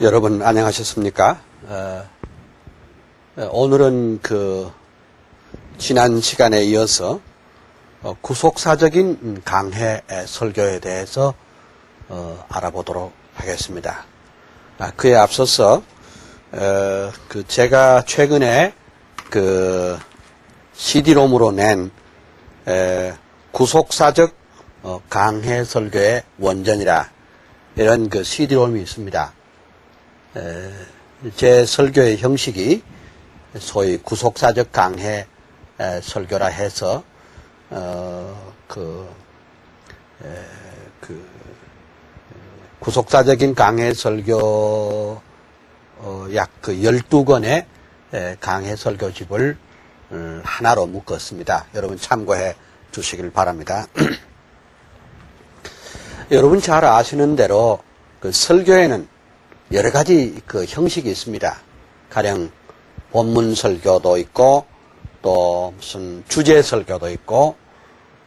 여러분 안녕하셨습니까? 오늘은 지난 시간에 이어서 구속사적인 강해 설교에 대해서 알아보도록 하겠습니다. 그에 앞서서 제가 최근에 CD롬으로 낸 구속사적 강해 설교의 원전이라 이런 CD롬이 있습니다. 제 설교의 형식이 소위 구속사적 강해 설교라 해서 구속사적인 강해 설교 약 12권의 강해 설교집을 하나로 묶었습니다. 여러분 참고해 주시길 바랍니다. 여러분 잘 아시는 대로 설교에는 여러 가지 형식이 있습니다. 가령 본문 설교도 있고, 또 무슨 주제 설교도 있고,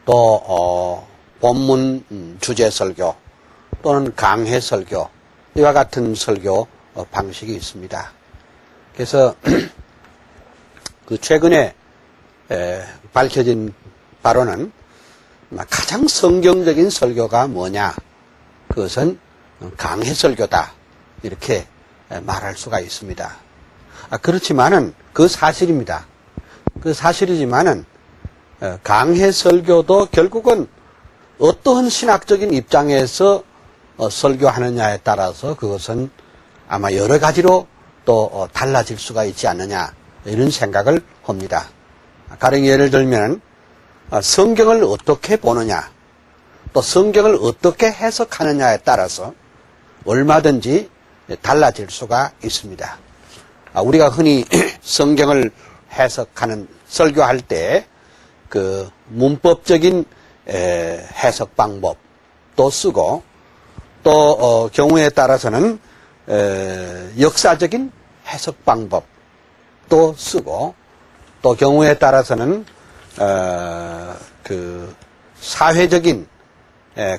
또 본문 주제 설교 또는 강해 설교 이와 같은 설교 방식이 있습니다. 그래서 최근에 밝혀진 바로는 가장 성경적인 설교가 뭐냐? 그것은 강해 설교다. 이렇게 말할 수가 있습니다. 그렇지만은 그 사실입니다. 그 사실이지만은 강해 설교도 결국은 어떠한 신학적인 입장에서 설교하느냐에 따라서 그것은 아마 여러 가지로 또 달라질 수가 있지 않느냐 이런 생각을 합니다. 가령 예를 들면 성경을 어떻게 보느냐 또 성경을 어떻게 해석하느냐에 따라서 얼마든지 달라질 수가 있습니다. 우리가 흔히 성경을 해석하는 설교할 때 문법적인 해석 방법도 쓰고 또 경우에 따라서는 역사적인 해석 방법도 쓰고 또 경우에 따라서는 사회적인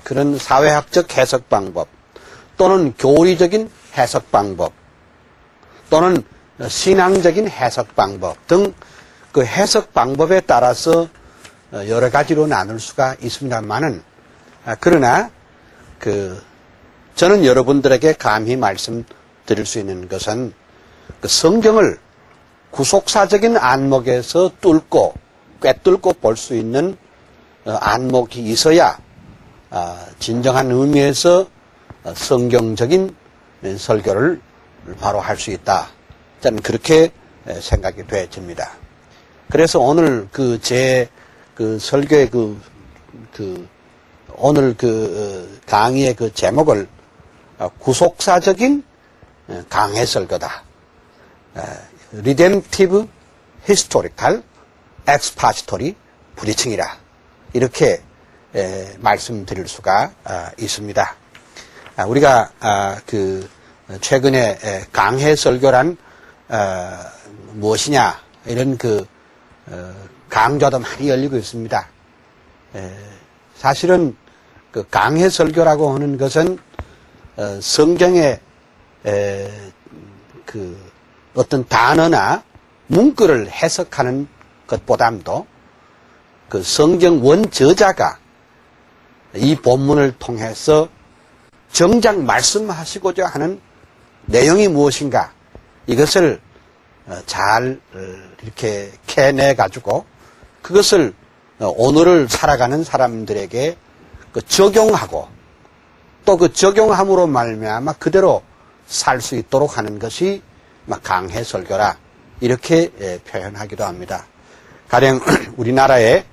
그런 사회학적 해석 방법 또는 교리적인 해석 방법 또는 신앙적인 해석 방법 등 그 해석 방법에 따라서 여러 가지로 나눌 수가 있습니다만은 그러나 저는 여러분들에게 감히 말씀드릴 수 있는 것은 성경을 구속사적인 안목에서 꿰뚫고 볼 수 있는 안목이 있어야 진정한 의미에서 성경적인 설교를 바로 할 수 있다. 저는 그렇게 생각이 되어집니다. 그래서 오늘 제 설교의 오늘 강의의 제목을 구속사적인 강해 설교다. Redemptive Historical Expository Preaching이라 이렇게 말씀드릴 수가 있습니다. 우리가 최근에 강해 설교란 무엇이냐 이런 강좌도 많이 열리고 있습니다. 사실은 강해 설교라고 하는 것은 성경의 어떤 단어나 문구를 해석하는 것보다도 성경 원저자가 이 본문을 통해서 정작 말씀하시고자 하는 내용이 무엇인가 이것을 잘 이렇게 캐내 가지고 그것을 오늘을 살아가는 사람들에게 적용하고 또 적용함으로 말미암아 그대로 살 수 있도록 하는 것이 강해 설교라 이렇게 표현하기도 합니다. 가령 우리나라에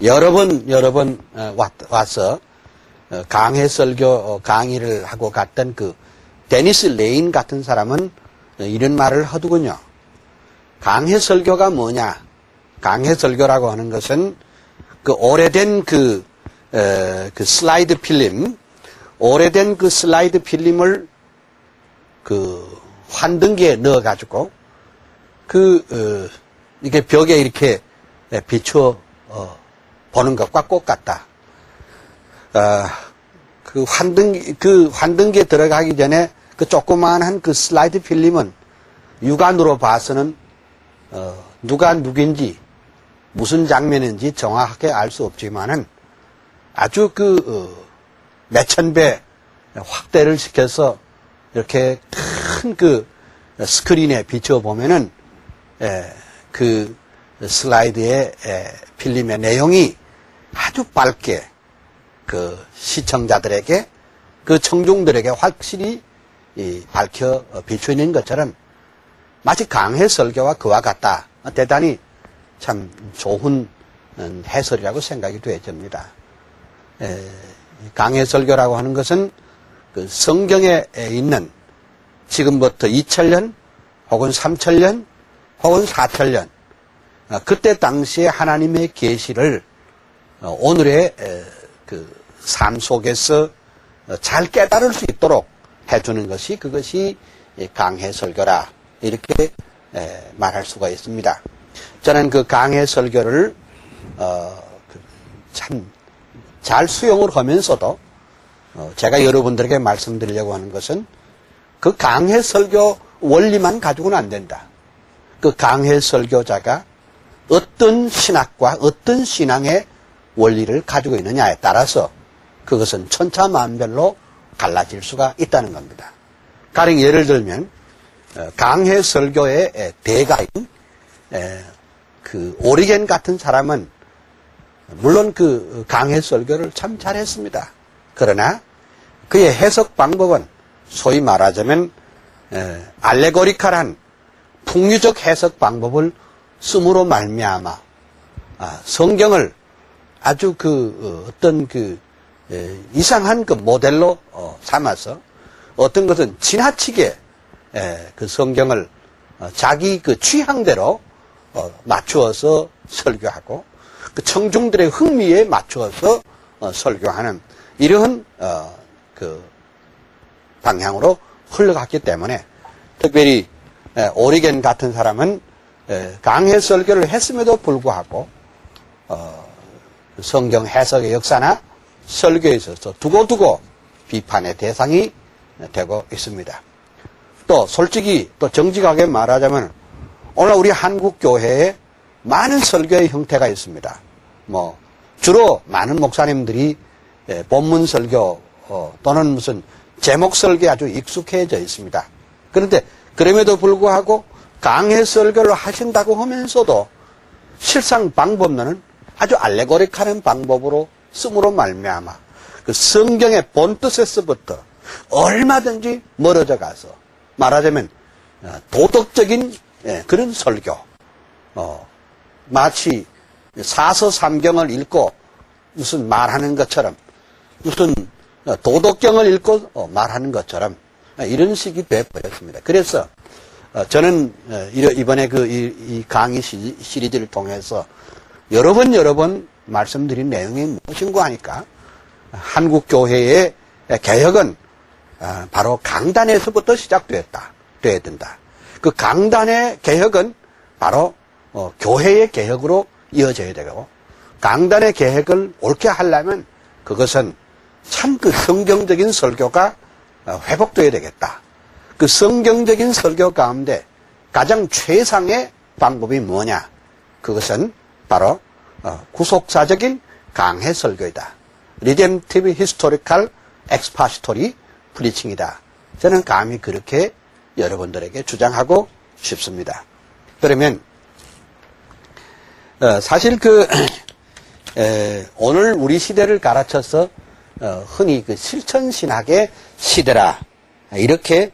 여러 번 와서 강해 설교 강의를 하고 갔던 데니스 레인 같은 사람은 이런 말을 하더군요. 강해 설교가 뭐냐? 강해 설교라고 하는 것은 오래된 슬라이드 필름, 오래된 슬라이드 필름을 환등기에 넣어가지고 이게 벽에 이렇게 비춰 보는 것과 똑같다. 환등기에 들어가기 전에 그 조그마한 그 슬라이드 필름은 육안으로 봐서는 누가 누군지 무슨 장면인지 정확하게 알 수 없지만은 아주 몇천 배 확대를 시켜서 이렇게 큰 그 스크린에 비춰보면은 그 슬라이드의 필름의 내용이 아주 밝게 그 시청자들에게 그 청중들에게 확실히 밝혀 비추는 것처럼 마치 강해 설교와 그와 같다. 대단히 참 좋은 해설이라고 생각이 되어집니다. 강해 설교라고 하는 것은 그 성경에 있는 지금부터 2000년 혹은 3000년 혹은 4000년 그때 당시에 하나님의 계시를 오늘의 그 삶 속에서 잘 깨달을 수 있도록 해주는 것이 그것이 강해 설교라 이렇게 말할 수가 있습니다. 저는 그 강해 설교를 참 잘 수용을 하면서도 제가 여러분들에게 말씀드리려고 하는 것은 그 강해 설교 원리만 가지고는 안 된다. 그 강해 설교자가 어떤 신학과 어떤 신앙의 원리를 가지고 있느냐에 따라서 그것은 천차만별로 갈라질 수가 있다는 겁니다. 가령 예를 들면 강해 설교의 대가인 그 오리겐 같은 사람은 물론 그 강해 설교를 참 잘했습니다. 그러나 그의 해석 방법은 소위 말하자면 알레고리칼한 풍류적 해석 방법을 씀으로 말미암아 성경을 아주 어떤 이상한 그 모델로 삼아서 어떤 것은 지나치게 그 성경을 자기 그 취향대로 맞추어서 설교하고 그 청중들의 흥미에 맞추어서 설교하는 이러한 그 방향으로 흘러갔기 때문에 특별히 오리겐 같은 사람은 강해 설교를 했음에도 불구하고 성경 해석의 역사나 설교에 있어서 두고두고 비판의 대상이 되고 있습니다. 또 솔직히 또 정직하게 말하자면 오늘 우리 한국 교회에 많은 설교의 형태가 있습니다. 주로 많은 목사님들이 본문 설교 또는 무슨 제목 설교에 아주 익숙해져 있습니다. 그런데 그럼에도 불구하고 강해 설교를 하신다고 하면서도 실상 방법론은 아주 알레고릭하는 방법으로 씀으로 말미암아 그 성경의 본뜻에서부터 얼마든지 멀어져 가서 말하자면 도덕적인 그런 설교 마치 사서삼경을 읽고 무슨 말하는 것처럼 무슨 도덕경을 읽고 말하는 것처럼 이런 식이 되어버렸습니다. 그래서 저는 이번에 이 강의 시리즈를 통해서 여러 번 말씀드린 내용이 무엇인가 하니까 한국 교회의 개혁은 바로 강단에서부터 시작돼야 된다. 그 강단의 개혁은 바로 교회의 개혁으로 이어져야 되고 강단의 개혁을 옳게 하려면 그것은 참 그 성경적인 설교가 회복돼야 되겠다. 그 성경적인 설교 가운데 가장 최상의 방법이 뭐냐? 그것은 바로 구속사적인 강해 설교이다. Redemptive Historical Expository Preaching이다. 저는 감히 그렇게 여러분들에게 주장하고 싶습니다. 그러면 사실 오늘 우리 시대를 가르쳐서 흔히 그 실천신학의 시대라 이렇게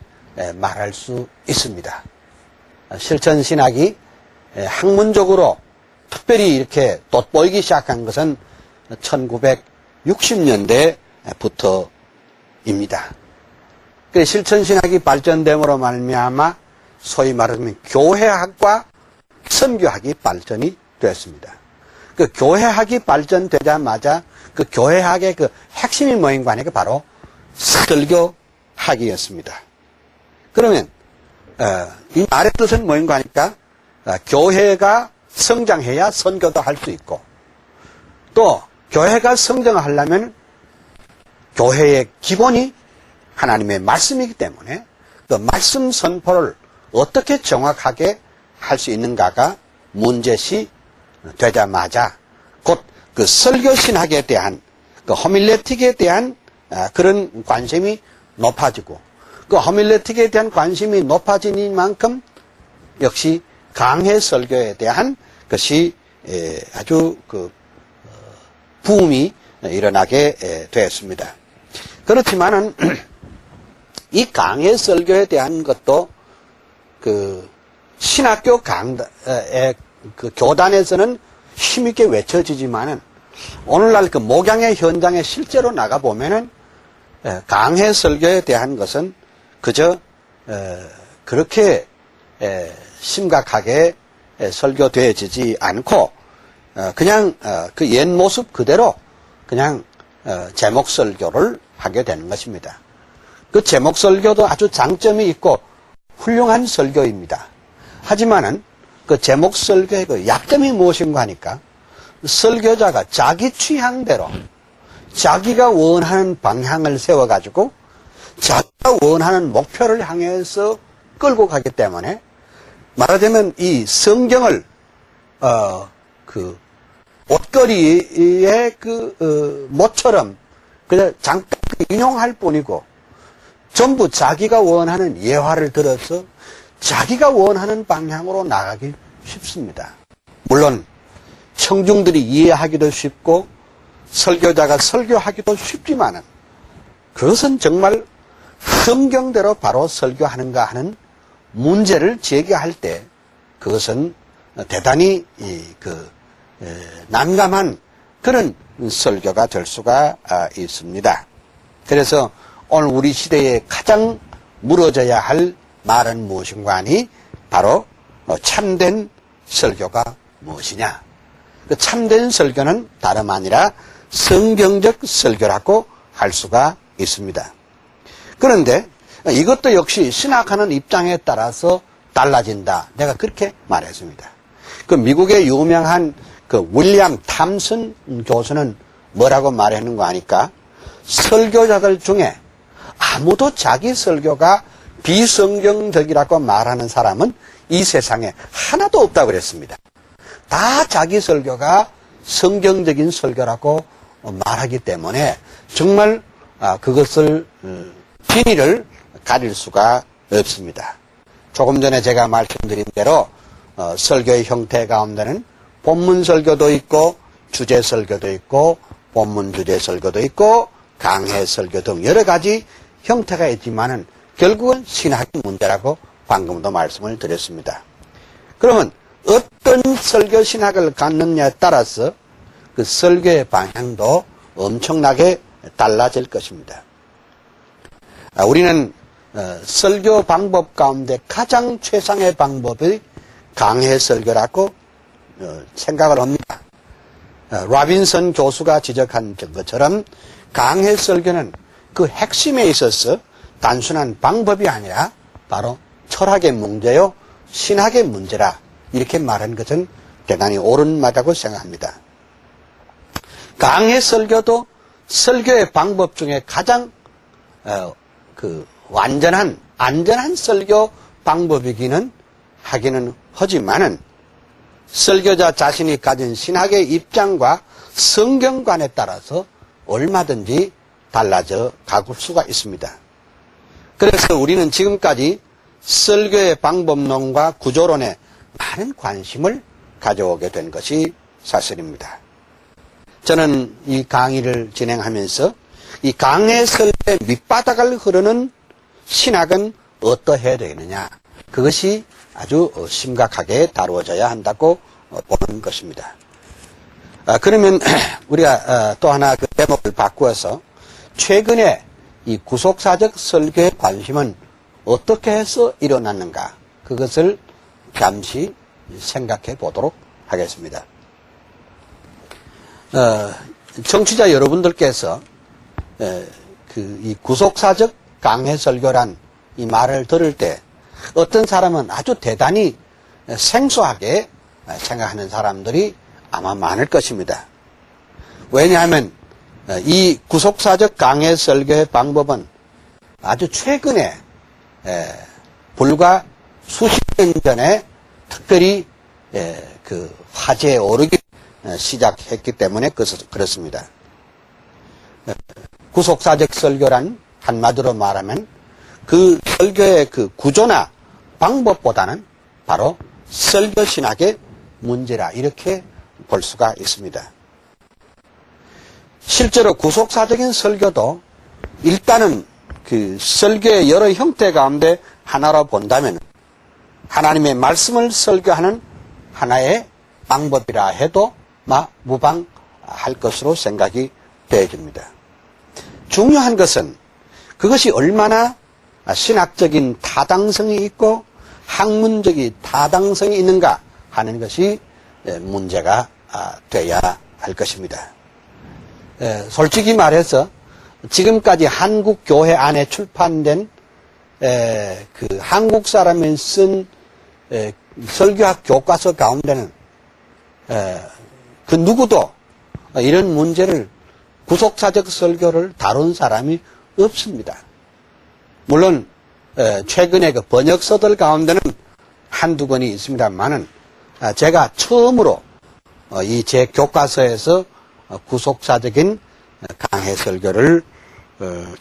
말할 수 있습니다. 실천신학이 학문적으로 특별히 이렇게 돋보이기 시작한 것은 1960년대부터입니다. 실천신학이 발전됨으로 말미암아 소위 말하면 교회학과 선교학이 발전이 됐습니다. 그 교회학이 발전되자마자 그 교회학의 그 핵심이 뭐인가 하니까 바로 설교학이었습니다. 그러면 이 말의 뜻은 뭐인가 하니까 교회가 성장해야 선교도 할 수 있고 또 교회가 성장하려면 교회의 기본이 하나님의 말씀이기 때문에 그 말씀 선포를 어떻게 정확하게 할 수 있는가가 문제시 되자마자 곧 그 설교 신학에 대한 그 호밀레틱에 대한 그런 관심이 높아지고 그 호밀레틱에 대한 관심이 높아지니만큼 역시 강해 설교에 대한 것이 아주 그 부음이 일어나게 되었습니다. 그렇지만은 이 강해 설교에 대한 것도 그 신학교 그 교단에서는 힘있게 외쳐지지만은 오늘날 그 목양의 현장에 실제로 나가 보면은 강해 설교에 대한 것은 그저 그렇게 심각하게 설교되어지지 않고 그냥 그 옛 모습 그대로 그냥 제목 설교를 하게 되는 것입니다. 그 제목 설교도 아주 장점이 있고 훌륭한 설교입니다. 하지만은 그 제목 설교의 그 약점이 무엇인가 하니까 설교자가 자기 취향대로 자기가 원하는 방향을 세워가지고 자기가 원하는 목표를 향해서 끌고 가기 때문에 말하자면 이 성경을 그 옷걸이의 그 못처럼 그냥 잠깐 인용할 뿐이고 전부 자기가 원하는 예화를 들어서 자기가 원하는 방향으로 나가기 쉽습니다. 물론 청중들이 이해하기도 쉽고 설교자가 설교하기도 쉽지만은 그것은 정말 성경대로 바로 설교하는가 하는 문제를 제기할 때 그것은 대단히 난감한 그런 설교가 될 수가 있습니다. 그래서 오늘 우리 시대에 가장 물어져야 할 말은 무엇인가 하니 바로 참된 설교가 무엇이냐. 그 참된 설교는 다름 아니라 성경적 설교라고 할 수가 있습니다. 그런데 이것도 역시 신학하는 입장에 따라서 달라진다. 내가 그렇게 말했습니다. 그 미국의 유명한 그 윌리엄 탐슨 교수는 뭐라고 말했는 거 아니까 설교자들 중에 아무도 자기 설교가 비성경적이라고 말하는 사람은 이 세상에 하나도 없다고 그랬습니다. 다 자기 설교가 성경적인 설교라고 말하기 때문에 정말 그것을 비밀을 가릴 수가 없습니다. 조금 전에 제가 말씀드린 대로 설교의 형태 가운데는 본문 설교도 있고 주제 설교도 있고 본문 주제 설교도 있고 강해 설교 등 여러 가지 형태가 있지만은 결국은 신학의 문제라고 방금도 말씀을 드렸습니다. 그러면 어떤 설교 신학을 갖느냐에 따라서 그 설교의 방향도 엄청나게 달라질 것입니다. 우리는 설교 방법 가운데 가장 최상의 방법이 강해 설교라고 생각을 합니다. 라빈선 교수가 지적한 것처럼 강해 설교는 그 핵심에 있어서 단순한 방법이 아니라 바로 철학의 문제요, 신학의 문제라 이렇게 말한 것은 대단히 옳은 말이라고 생각합니다. 강해 설교도 설교의 방법 중에 가장 안전한 설교 방법이기는 하기는 하지만은 설교자 자신이 가진 신학의 입장과 성경관에 따라서 얼마든지 달라져 가볼 수가 있습니다. 그래서 우리는 지금까지 설교의 방법론과 구조론에 많은 관심을 가져오게 된 것이 사실입니다. 저는 이 강의를 진행하면서 이 강해 설교의 밑바닥을 흐르는 신학은 어떠해야 되느냐, 그것이 아주 심각하게 다루어져야 한다고 보는 것입니다. 그러면 우리가 또 하나 그 제목을 바꾸어서 최근에 이 구속사적 설교의 관심은 어떻게 해서 일어났는가, 그것을 잠시 생각해 보도록 하겠습니다. 청취자 여러분들께서 이 구속사적 강해 설교란 이 말을 들을 때 어떤 사람은 아주 대단히 생소하게 생각하는 사람들이 아마 많을 것입니다. 왜냐하면 이 구속사적 강해 설교의 방법은 아주 최근에 불과 수십 년 전에 특별히 그 화제에 오르기 시작했기 때문에 그렇습니다. 구속사적 설교란 한마디로 말하면 그 설교의 그 구조나 방법보다는 바로 설교신학의 문제라 이렇게 볼 수가 있습니다. 실제로 구속사적인 설교도 일단은 그 설교의 여러 형태 가운데 하나로 본다면 하나님의 말씀을 설교하는 하나의 방법이라 해도 무방할 것으로 생각이 되어집니다. 중요한 것은 그것이 얼마나 신학적인 타당성이 있고 학문적인 타당성이 있는가 하는 것이 문제가 돼야 할 것입니다. 솔직히 말해서 지금까지 한국 교회 안에 출판된 그 한국 사람이 쓴 설교학 교과서 가운데는 그 누구도 이런 문제를 구속사적 설교를 다룬 사람이 없습니다. 물론 최근에 그 번역서들 가운데는 한두 권이 있습니다만은 제가 처음으로 이 제 교과서에서 구속사적인 강해 설교를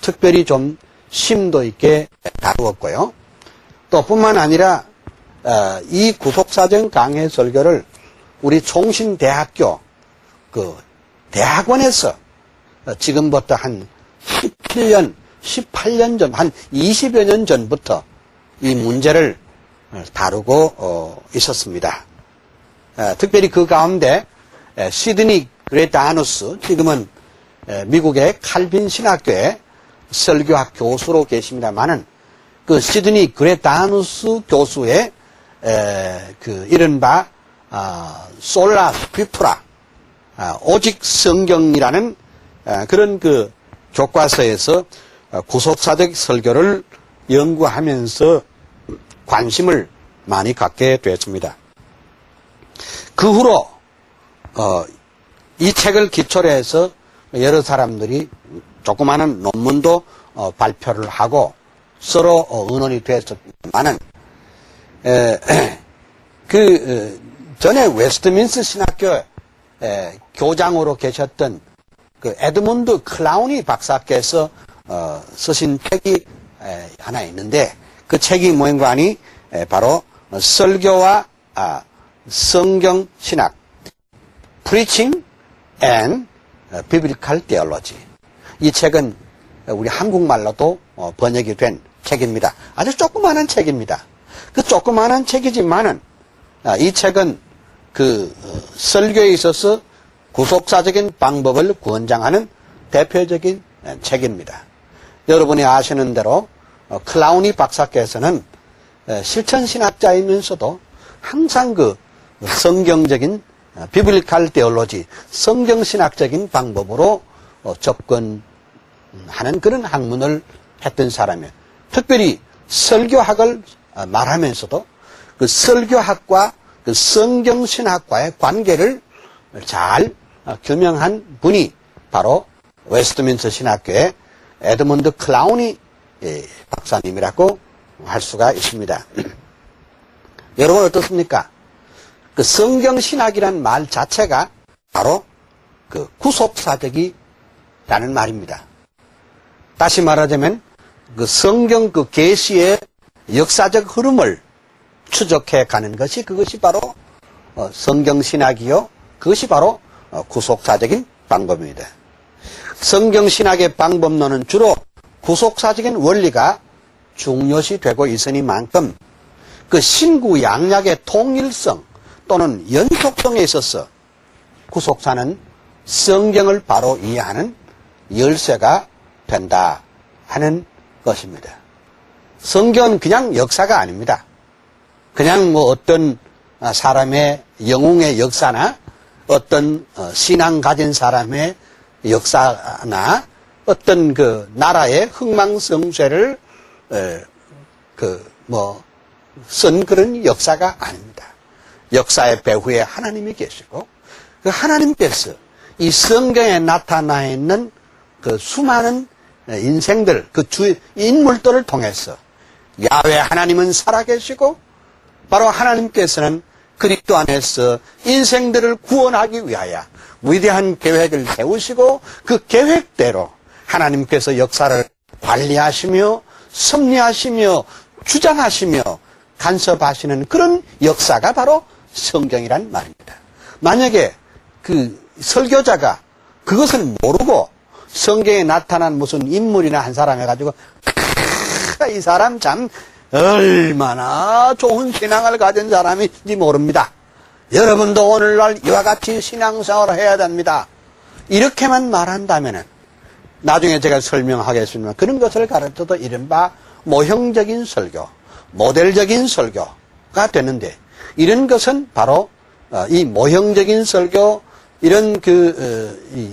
특별히 좀 심도 있게 다루었고요. 또 뿐만 아니라 이 구속사적 강해 설교를 우리 총신대학교 그 대학원에서 지금부터 한 18년 전, 한 20여 년 전부터 이 문제를 다루고 있었습니다. 특별히 그 가운데 시드니 그레타누스, 지금은 미국의 칼빈 신학교의 설교학 교수로 계십니다만은 그 시드니 그레타누스 교수의 그 이른바 솔라 스크립투라 오직 성경이라는 그런 그 교과서에서 구속사적 설교를 연구하면서 관심을 많이 갖게 되었습니다. 그 후로 이 책을 기초로 해서 여러 사람들이 조그마한 논문도 발표를 하고 서로 의논이 되었지만은 그 전에 웨스트민스 신학교 교장으로 계셨던 그 에드문드 클라우니 박사께서 쓰신 책이 하나 있는데 그 책이 뭐인가니 바로 설교와 성경 신학 Preaching and Biblical Theology. 이 책은 우리 한국말로도 번역이 된 책입니다. 아주 조그마한 책입니다. 그 조그마한 책이지만은 이 책은 그 설교에 있어서 구속사적인 방법을 권장하는 대표적인 책입니다. 여러분이 아시는 대로 클라우니 박사께서는 실천신학자이면서도 항상 그 성경적인 비블리칼 테올로지, 성경신학적인 방법으로 접근하는 그런 학문을 했던 사람이에요. 특별히 설교학을 말하면서도 그 설교학과 그 성경신학과의 관계를 잘 규명한 분이 바로 웨스트민스터 신학교의 에드문드 클라우니 박사님이라고 할 수가 있습니다. 여러분 어떻습니까? 그 성경신학이란 말 자체가 바로 그 구속사적이라는 말입니다. 다시 말하자면 그 성경 그 계시의 역사적 흐름을 추적해 가는 것이 그것이 바로 성경신학이요. 그것이 바로 구속사적인 방법입니다. 성경신학의 방법론은 주로 구속사적인 원리가 중요시 되고 있으니만큼 그 신구양약의 통일성 또는 연속성에 있어서 구속사는 성경을 바로 이해하는 열쇠가 된다 하는 것입니다. 성경은 그냥 역사가 아닙니다. 그냥 뭐 어떤 사람의 영웅의 역사나 어떤 신앙 가진 사람의 역사나 어떤 그 나라의 흥망성쇠를 쓴 그런 역사가 아닙니다. 역사의 배후에 하나님이 계시고 그 하나님께서 이 성경에 나타나 있는 그 수많은 인생들, 그 인물들을 통해서 야훼 하나님은 살아계시고 바로 하나님께서는 그리스도 안에서 인생들을 구원하기 위하여 위대한 계획을 세우시고 그 계획대로 하나님께서 역사를 관리하시며 섭리하시며 주장하시며 간섭하시는 그런 역사가 바로 성경이란 말입니다. 만약에 그 설교자가 그것을 모르고 성경에 나타난 무슨 인물이나 한 사람 해가지고 이 사람 참 얼마나 좋은 신앙을 가진 사람인지 모릅니다. 여러분도 오늘날 이와 같이 신앙생활을 해야 됩니다. 이렇게만 말한다면은 나중에 제가 설명하겠습니다. 그런 것을 가르쳐도 이른바 모형적인 설교, 모델적인 설교가 되는데 이런 것은 바로 이 모형적인 설교, 이런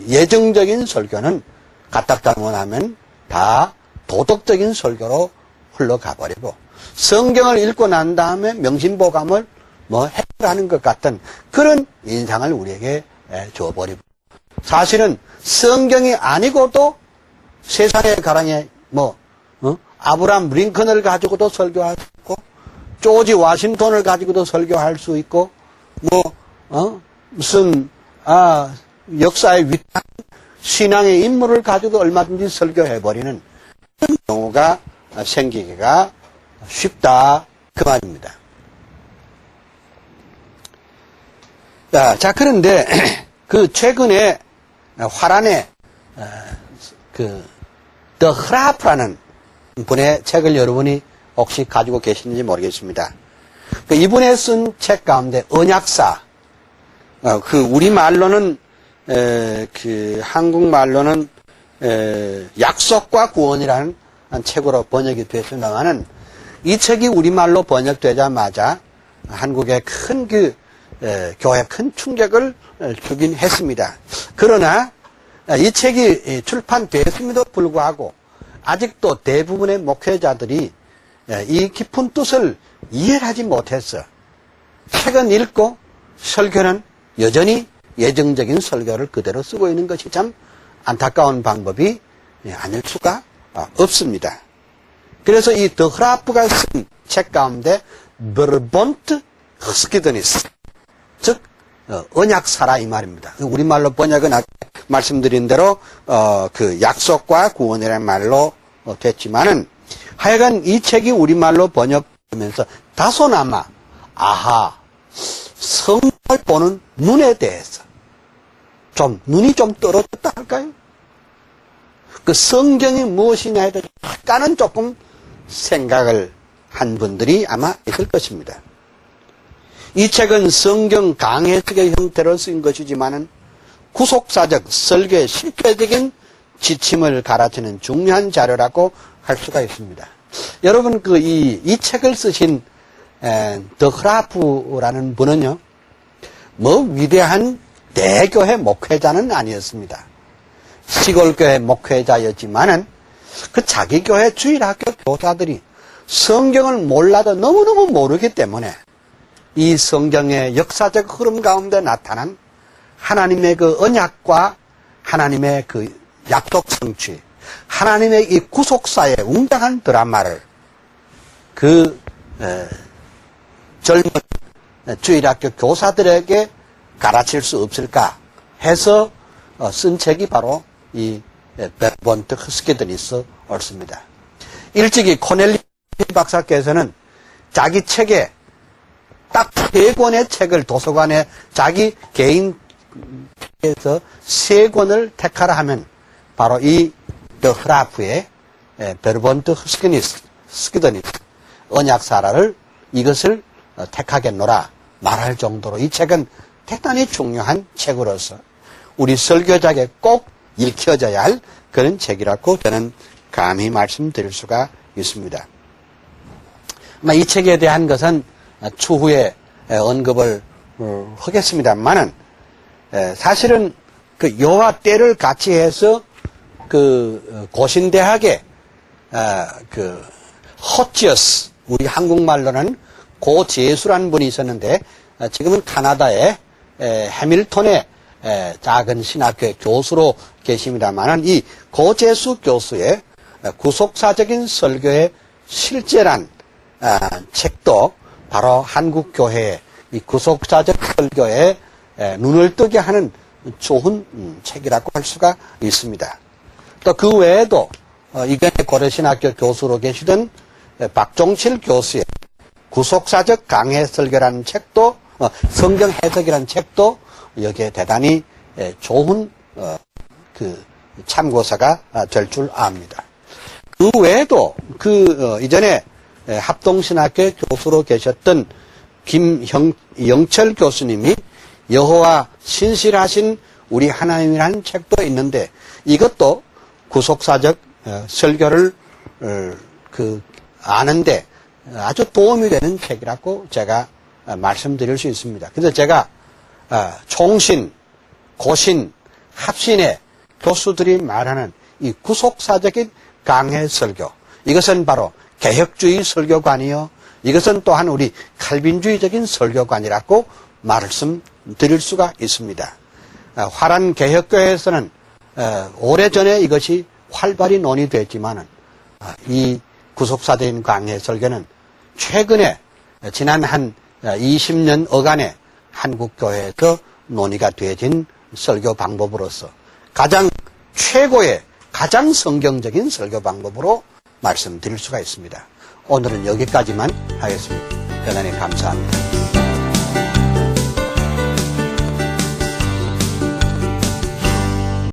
예정적인 설교는 갖다 잘못하면 다 도덕적인 설교로 흘러가 버리고 성경을 읽고 난 다음에 명심보감을 해결하는 것 같은 그런 인상을 우리에게 줘버리고 사실은 성경이 아니고도 세상의 가랑에 아브라함 링컨을 가지고도 설교할 수 있고 조지 워싱턴을 가지고도 설교할 수 있고 무슨 역사의 위대한 신앙의 인물을 가지고도 얼마든지 설교해버리는 그런 경우가 생기기가 쉽다 그 말입니다. 자 그런데 그 최근에 화란의 더 흐라프라는 분의 책을 여러분이 혹시 가지고 계시는지 모르겠습니다. 이분의 쓴 책 가운데 언약사, 우리말로는 한국말로는 약속과 구원이라는 책으로 번역이 됐습니다만은 이 책이 우리말로 번역되자마자 한국에 큰 교회에 큰 충격을 주긴 했습니다. 그러나 이 책이 출판됐음에도 불구하고 아직도 대부분의 목회자들이 이 깊은 뜻을 이해를 하지 못했어. 책은 읽고 설교는 여전히 예정적인 설교를 그대로 쓰고 있는 것이 참 안타까운 방법이 아닐 수가 없습니다. 그래서 이 더 흐라프가 쓴 책 가운데 버본트 흐스키드니스, 즉 언약사라 이 말입니다. 우리말로 번역은 아까 말씀드린 대로 약속과 구원이라는 말로 됐지만은 하여간 이 책이 우리말로 번역되면서 다소나마 성경을 보는 눈에 대해서 눈이 좀 떨어졌다 할까요? 그 성경이 무엇이냐에 대해서 약간은 조금 생각을 한 분들이 아마 있을 것입니다. 이 책은 성경 강해석의 형태로 쓰인 것이지만은 구속사적 설교의 실패적인 지침을 가르치는 중요한 자료라고 할 수가 있습니다. 여러분 이 책을 쓰신 더 흐라프라는 분은요, 위대한 대교회 목회자는 아니었습니다. 시골교회 목회자였지만은 자기 교회 주일학교 교사들이 성경을 몰라도 너무너무 모르기 때문에 이 성경의 역사적 흐름 가운데 나타난 하나님의 언약과 하나님의 약속 성취, 하나님의 이 구속사의 웅장한 드라마를 젊은 주일학교 교사들에게 가르칠 수 없을까 해서 쓴 책이 바로 이 버본트 흐스키드니스 옳습니다. 일찍이 코넬리 박사께서는 자기 책에 딱 3권의 책을 도서관에 자기 개인에서 3권을 택하라 하면 바로 이 더 흐라프의 버본트 흐스키드니스 언약사라를 이것을 택하겠노라 말할 정도로 이 책은 대단히 중요한 책으로서 우리 설교자에게 꼭 읽혀져야 할 그런 책이라고 저는 감히 말씀드릴 수가 있습니다. 이 책에 대한 것은 추후에 언급을 하겠습니다만은 사실은 요와 때를 같이 해서 고신대학의 호치어스, 우리 한국말로는 고재수라는 분이 있었는데 지금은 카나다의 해밀턴의 작은 신학교의 교수로 계십니다만은 이 고재수 교수의 구속사적인 설교의 실제란 책도 바로 한국교회의 이 구속사적 설교에 눈을 뜨게 하는 좋은 책이라고 할 수가 있습니다. 또 그 외에도 이번에 고려신학교 교수로 계시던 박종칠 교수의 구속사적 강해 설교라는 책도 성경 해석이라는 책도 여기에 대단히 좋은 그 참고서가 될 줄 압니다. 그 외에도 이전에 합동신학교 교수로 계셨던 김영철 교수님이 여호와 신실하신 우리 하나님이라는 책도 있는데 이것도 구속사적 설교를 아는데 아주 도움이 되는 책이라고 제가 말씀드릴 수 있습니다. 그래서 제가 총신, 고신, 합신의 교수들이 말하는 이 구속사적인 강해 설교, 이것은 바로 개혁주의 설교관이요, 이것은 또한 우리 칼빈주의적인 설교관이라고 말씀드릴 수가 있습니다. 화란 개혁교회에서는 오래전에 이것이 활발히 논의됐지만은 이 구속사적인 강해 설교는 최근에 지난 한 20년 어간에 한국교회에서 논의가 되어진 설교 방법으로서 가장 최고의 가장 성경적인 설교 방법으로 말씀드릴 수가 있습니다. 오늘은 여기까지만 하겠습니다. 대단히 감사합니다.